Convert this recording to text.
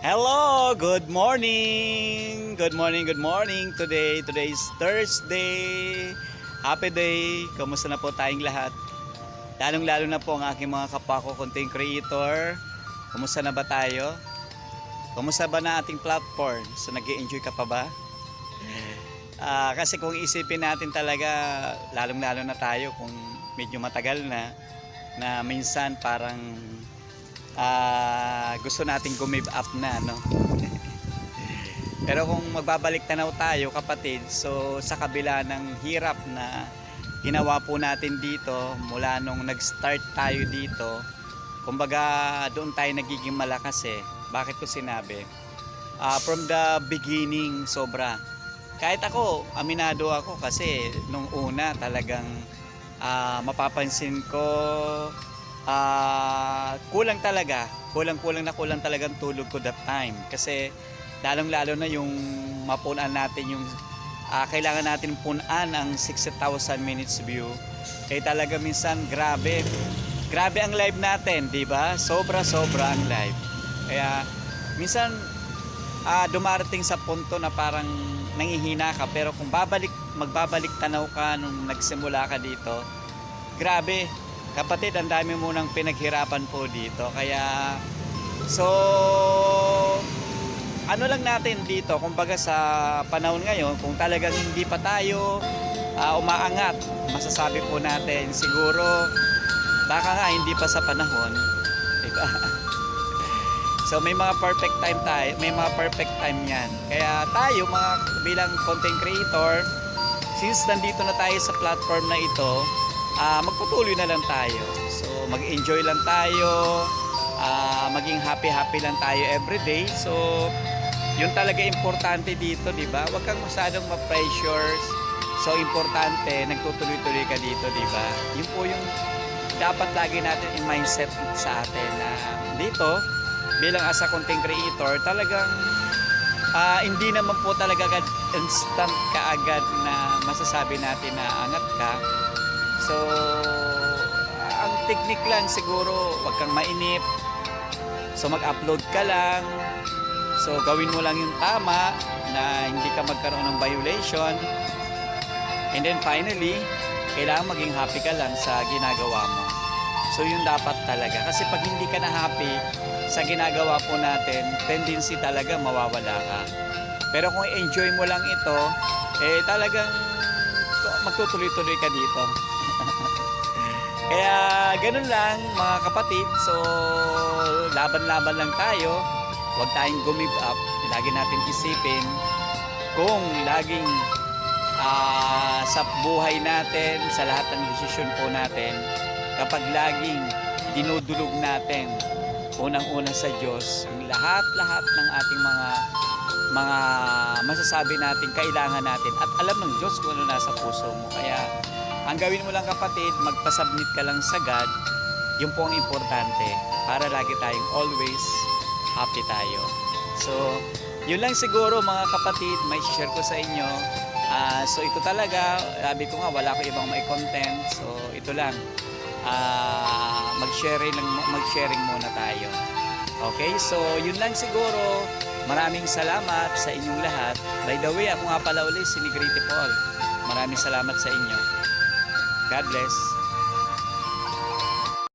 Hello, good morning. Good morning, good morning. Today is Thursday. Happy day. Kamusta na po tayong lahat? Lalong-lalo na po ang aking mga kapwa ko content creator. Kamusta na ba tayo? Kamusta ba na ating platform? So nag-i-enjoy ka pa ba? Kasi kung isipin natin talaga, lalong-lalo na tayo kung medyo matagal na minsan parang gusto nating gumive up na, no? Pero kung magbabalik tanaw tayo, kapatid, so sa kabila ng hirap na ginawa po natin dito mula nung nag-start tayo dito, kumbaga doon tayo nagiging malakas eh. Bakit ko sinabi? From the beginning, sobra. Kahit ako, aminado ako kasi nung una talagang mapapansin ko kulang talagang tulog ko that time kasi lalong-lalo na yung mapunan natin yung kailangan natin punan ang 60,000 minutes view. Kaya talaga minsan grabe ang live natin, di ba? Sobra ang live. Kaya minsan dumarating sa punto na parang nangihina ka, pero kung magbabalik tanaw ka nung nagsimula ka dito, grabe kapatid, ang dami mo nang pinaghirapan po dito. Kaya so ano lang natin dito, kumbaga sa panahon ngayon, kung talagang hindi pa tayo umaangat, masasabi po natin siguro baka nga hindi pa sa panahon, diba? So may mga perfect time tayo, may mga perfect time yan. Kaya tayo mga bilang content creator, since nandito na tayo sa platform na ito, magpatuloy na lang tayo. So mag-enjoy lang tayo, maging happy lang tayo everyday. So yun talaga importante dito, di ba? Huwag kang masyadong ma-pressure. So importante, nagtutuloy-tuloy ka dito, di ba? Yun po yung dapat lagi natin in mindset sa atin na dito bilang as a content creator, talagang hindi naman po talaga instant kaagad na masasabi natin na angat ka. So ang technique lang siguro, wag kang mainip. So mag-upload ka lang. So gawin mo lang yung tama na hindi ka magkaroon ng violation. And then finally, kailangan maging happy ka lang sa ginagawa mo. So yun dapat talaga. Kasi pag hindi ka na happy sa ginagawa po natin, tendency talaga mawawala ka. Pero kung enjoy mo lang ito, talagang magtutuloy-tuloy ka dito. Kaya ganun lang mga kapatid. So laban-laban lang tayo. Huwag tayong gumive up. Lagi natin isipin kung laging sa buhay natin, sa lahat ng desisyon po natin, kapag laging dinudulog natin unang-una sa Diyos ang lahat ng ating mga masasabi natin, kailangan natin, at alam ng Diyos kung ano nasa puso mo. Kaya ang gawin mo lang kapatid, magpasubmit ka lang sa God. Yun po ang importante para lagi tayong always happy tayo. So yun lang siguro mga kapatid, may share ko sa inyo. So ito talaga, sabi ko nga wala ko ibang may content. So ito lang, mag-sharing muna tayo. Okay, so yun lang siguro. Maraming salamat sa inyong lahat. By the way, ako nga pala ulit si Negrete Paul. Maraming salamat sa inyo. God bless.